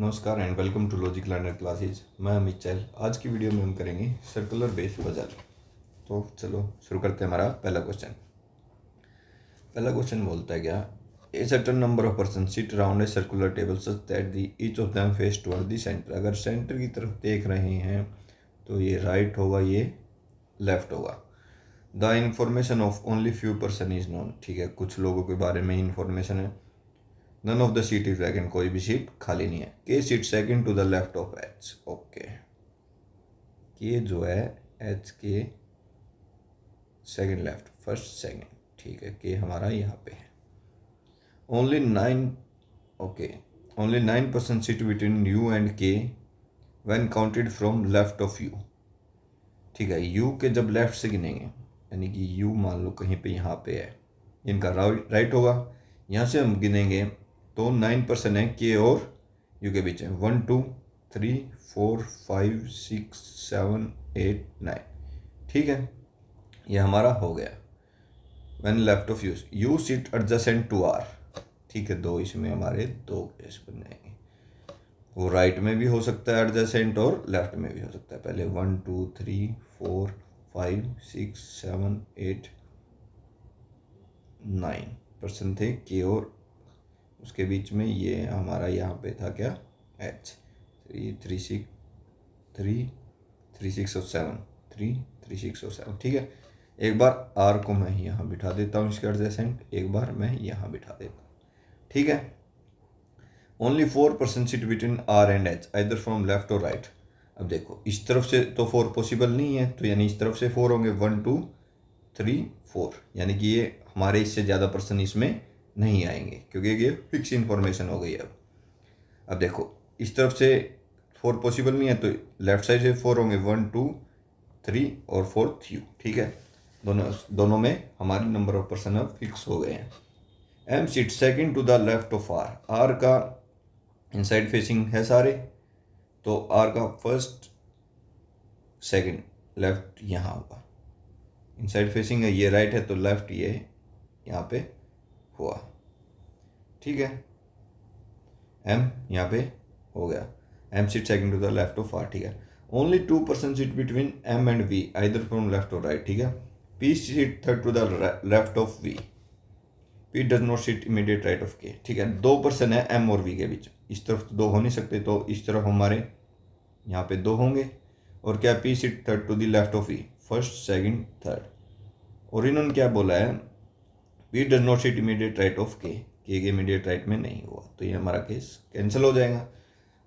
नमस्कार and welcome to logic learner classes. मैं अमित चहल। आज की वीडियो में हम करेंगे सर्कुलर बेस पजल। तो चलो शुरू करते हैं। हमारा पहला क्वेश्चन बोलता है क्या, a certain number of person sit around a circular table such that the each of them face toward the centre. अगर सेंटर की तरफ देख रहे हैं तो ये राइट होगा, ये लेफ्ट होगा। The information of only few person is known. ठीक है, कुछ लोगों के बारे में इंफॉर्मेशन है। None of the seat is vacant, कोई भी सीट खाली नहीं है। K seat second to the left of H. Okay, K जो है एच के सेकंड लेफ्ट, फर्स्ट सेकंड। ठीक है, के हमारा यहाँ पे है। Only 9, okay, only 9% seat between you and K when counted from left of you. ठीक है, यू के जब लेफ्ट से गिनेंगे, यानी कि यू मान लो कहीं पे यहाँ पे है, इनका राइट होगा। यहाँ से हम गिनेंगे तो 9% है के और यू के बीच में। 1 2 3 4 5 6 7 8 9। ठीक है, ये हमारा हो गया। When left of U seat adjacent to R. ठीक है, दो इसमें हमारे दो केस बन जाएंगे। वो राइट में भी हो सकता है एडजेसेंट और लेफ्ट में भी हो सकता है। पहले 1 2 3 4 5 6 7 8 9% थे के और उसके बीच में। ये हमारा यहाँ पे था क्या, एच। 3 3 6 3 3 6 और 7 3 3 6 और 7। ठीक है, एक बार आर को मैं यहाँ बिठा देता हूँ इसके एडजेसेंट, एक बार मैं यहाँ बिठा देता हूँ। ठीक है, only 4% seat between R and H either from left और राइट। अब देखो इस तरफ से तो 4 पॉसिबल नहीं है, तो यानी इस तरफ से 4 होंगे। 1 2 3 4, यानी कि ये हमारे इससे ज़्यादा पर्सन इसमें नहीं आएंगे क्योंकि ये फिक्स इंफॉर्मेशन हो गई। अब देखो इस तरफ से 4 पॉसिबल नहीं है, तो लेफ्ट साइड से 4 होंगे। 1 2 3 और 4 यू। ठीक है, दोनों में हमारे नंबर ऑफ पर्सन अब फिक्स हो गए हैं। M seat second to the left of R. R का इनसाइड फेसिंग है सारे, तो आर का फर्स्ट सेकंड लेफ्ट यहाँ होगा। इनसाइड फेसिंग है, ये राइट है, तो लेफ्ट ये यहाँ पे हुआ। ठीक है, एम यहाँ पे हो गया। M seat second to the left of R. ठीक है, only 2% sit between M and V either from left और राइट। ठीक है, P sit third to the left of V. P does not sit immediate right of K. ठीक है, 2% है M और we के बीच। इस तरफ तो 2 हो नहीं सकते, तो इस तरफ हमारे यहाँ पे 2 होंगे। और क्या, P sit third to the left of V, first second third. और इन्होंने क्या बोला है, P does not sit immediate right of K K immediate right में नहीं हुआ, तो ये हमारा केस कैंसिल हो जाएगा।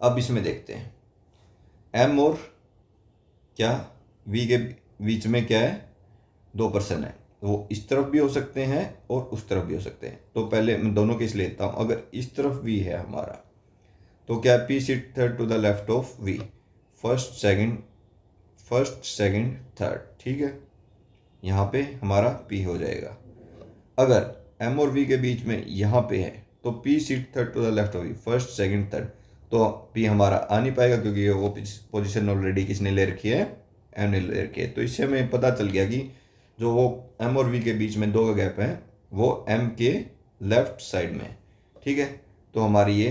अब इसमें देखते हैं, एम और क्या वी के बीच में क्या है, 2% है। वो इस तरफ भी हो सकते हैं और उस तरफ भी हो सकते हैं। तो पहले मैं दोनों केस लेता हूँ। अगर इस तरफ वी है हमारा, तो क्या, P sit third to the left of V, first second third. ठीक है, यहाँ पे हमारा पी हो जाएगा। अगर एम और वी के बीच में यहाँ पे है, तो P sit third to the left of V, first second third. तो पी हमारा आ नहीं पाएगा क्योंकि ये वो पोजीशन ऑलरेडी किसने ले रखी है, एम ने ले रखी है। तो इससे हमें पता चल गया कि जो वो एम और वी के बीच में 2 का गैप है, वो एम के लेफ्ट साइड में। ठीक है, तो हमारी ये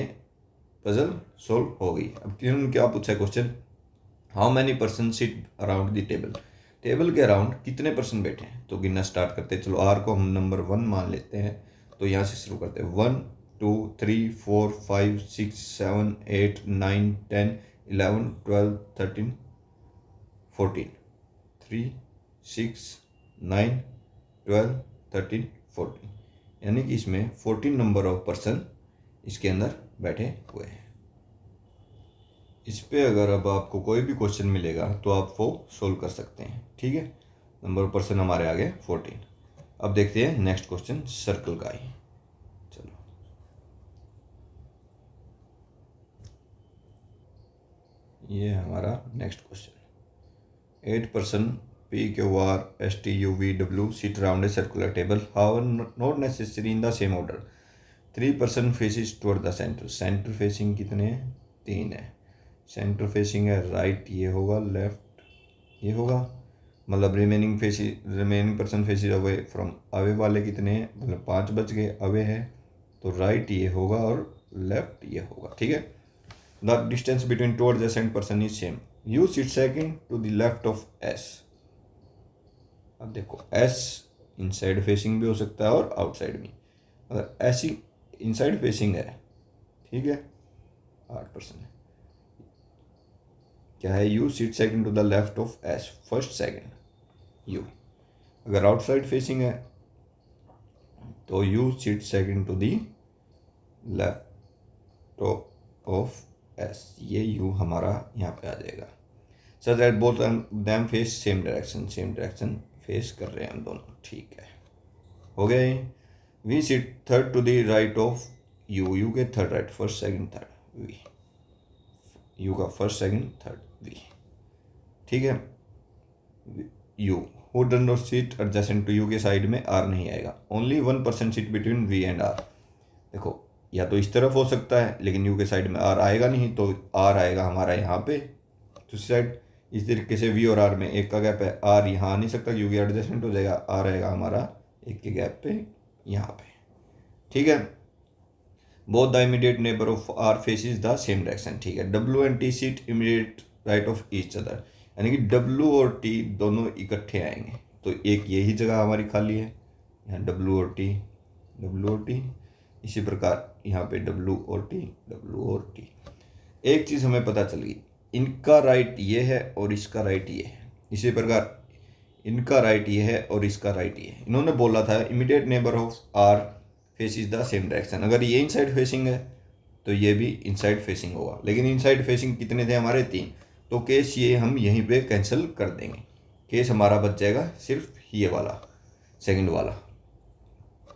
पजल सोल्व हो गई। अब क्या पूछा है question, how many person sit around the table. Table के अराउंड कितने पर्सन बैठे हैं, तो गिनना स्टार्ट करते हैं। चलो आर को हम नंबर 1 मान लेते हैं, तो यहाँ से शुरू करते हैं। 1 2 3 4 5 6 7 8 9 10 11 12 13 14 3 6 9 12 13 14, यानी कि इसमें 14 नंबर ऑफ पर्सन इसके अंदर बैठे हुए हैं। इस पे अगर अब आपको कोई भी क्वेश्चन मिलेगा तो आप वो सोल्व कर सकते हैं। ठीक है, नंबर ऑफ पर्सन हमारे आगे 14। अब देखते हैं नेक्स्ट क्वेश्चन सर्कल का ही। चलो, ये हमारा next question. 8% P Q R S T U V W seat around a circular table, however not necessary in the same order. 3% faces toward the centre. Centre facing कितने हैं, 3 है। Centre facing है right, ये होगा, left ये होगा। मतलब remaining person faces away from. Away वाले कितने हैं, मतलब 5 बच गए, अवे है, तो राइट ये होगा और लेफ्ट ये होगा। ठीक है, the distance between two adjacent person is same, U sit second to the left of S. अब देखो एस इनसाइड फेसिंग भी हो सकता है और आउटसाइड भी। अगर ऐसी इनसाइड फेसिंग है, ठीक है, 8% है, क्या है, you sit second to the left of S, first second you. अगर आउटसाइड फेसिंग है तो you sit second to the left of S, ये यू हमारा यहाँ पे आ जाएगा। So that both them face same direction face कर रहे हैं हम दोनों, ठीक है, हो गए। We sit third to the right of you, you K third right, first second third, we you का फर्स्ट सेकंड थर्ड वी, ठीक है। U who does not sit adjacent to U के साइड में आर नहीं आएगा, only 1% sit between V and R. देखो या तो इस तरफ हो सकता है लेकिन यू के साइड में आर आएगा नहीं, तो आर आएगा हमारा यहाँ पे दूसरी साइड। इस तरीके से वी और आर में एक का गैप है, आर यहाँ आ नहीं सकता, यू के एडजेसेंट हो जाएगा, आर आएगा हमारा एक के गैप पे यहाँ पे, ठीक है। Both the immediate neighbour of R faces the same direction, ठीक है। W and T sit immediate right of each other, यानी कि डब्ल्यू और टी दोनों इकट्ठे आएंगे, तो एक यही जगह हमारी खाली है, यहाँ डब्ल्यू और टी, इसी प्रकार यहाँ पे डब्ल्यू और टी। एक चीज़ हमें पता चल गई, इनका राइट ये है और इसका राइट ये है, इसी प्रकार इनका राइट ये है और इसका राइट ये है। इन्होंने बोला था immediate neighbour of R faces the same direction, अगर ये इनसाइड फेसिंग है तो ये भी इनसाइड फेसिंग होगा, लेकिन इनसाइड फेसिंग कितने थे हमारे, 3, तो केस ये हम यहीं पे कैंसिल कर देंगे, केस हमारा बच जाएगा सिर्फ ये वाला सेकंड वाला,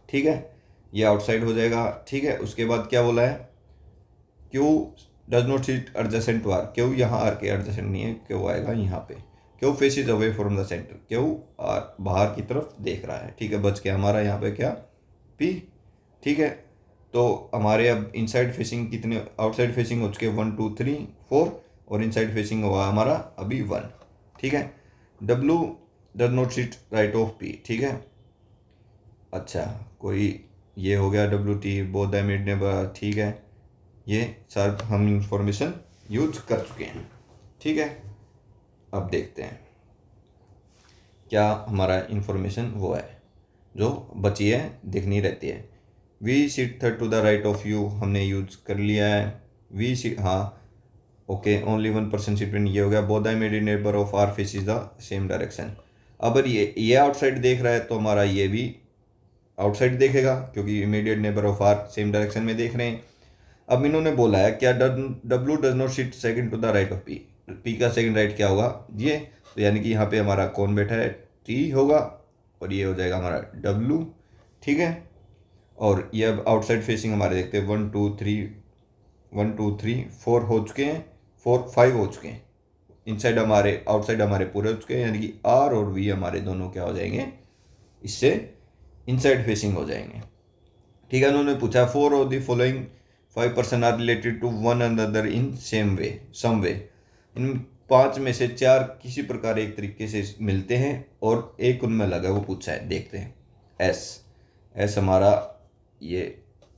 ठीक है, ये आउटसाइड हो जाएगा, ठीक है। उसके बाद क्या बोला है, Q does not sit adjacent to R, Q यहाँ आर के एडजेसेंट नहीं है, क्यू आएगा यहाँ पे, Q faces away from the centre, Q R बाहर की तरफ देख रहा है, ठीक है, बच के हमारा यहाँ पे क्या, पी, ठीक है। तो हमारे अब इनसाइड फेसिंग कितने, आउटसाइड फेसिंग हो चुके 1 2 3 4 और इनसाइड फेसिंग हुआ हमारा अभी 1, ठीक है। W does not seat right of P, ठीक है। अच्छा कोई ये हो गया W T both the immediate neighbour, ठीक है, ये सब हम इंफॉर्मेशन यूज कर चुके हैं, ठीक है। अब देखते हैं क्या हमारा इंफॉर्मेशन वो है जो बची है, दिखनी रहती है। V sit third to the right of U हमने यूज कर लिया है, वी सिट, हाँ ओके, ओनली 1% सिट ये हो गया। Both the immediate neighbour of R faces the same direction, अब ये आउटसाइड देख रहा है तो हमारा ये भी आउटसाइड देखेगा क्योंकि immediate neighbour of R same direction में देख रहे हैं। अब इन्होंने बोला है क्या, W does not sit second to the right of P, P का सेकंड राइट क्या होगा ये, तो यानी कि यहाँ पे हमारा कौन बैठा है, टी होगा और ये हो जाएगा हमारा डब्ल्यू, ठीक है। और ये अब आउटसाइड फेसिंग हमारे देखते हैं 1 2 3 4 हो चुके हैं, 4 5 हो चुके हैं, इनसाइड हमारे आउटसाइड हमारे पूरे हो चुके हैं, यानी कि आर और वी हमारे दोनों क्या हो जाएंगे, इससे इनसाइड फेसिंग हो जाएंगे, ठीक है। उन्होंने पूछा 4 of the following 5% are related to one another in some way, इन 5 में से 4 किसी प्रकार एक तरीके से मिलते हैं और एक उनमें लगा, वो पूछा है, देखते हैं। एस हमारा ये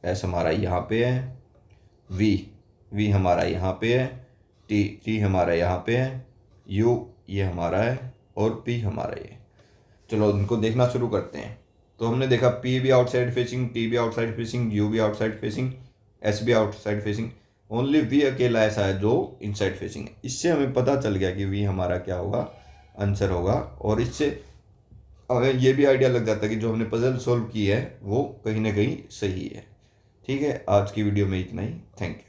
एस हमारा यहाँ पे है, वी हमारा यहाँ पे है, टी हमारा यहाँ पे है, यू ये हमारा है और पी हमारा ये। चलो इनको देखना शुरू करते हैं। तो हमने देखा पी भी आउटसाइड फेसिंग, टी भी आउटसाइड फेसिंग, यू भी आउटसाइड फेसिंग, एस भी आउटसाइड फेसिंग, ओनली वी अकेला ऐसा है जो इनसाइड फेसिंग है। इससे हमें पता चल गया कि वी हमारा क्या होगा, आंसर होगा, और इससे हमें ये भी आइडिया लग जाता है कि जो हमने पजल सॉल्व की है वो कहीं ना कहीं सही है, ठीक है। आज की वीडियो में इतना ही, थैंक यू।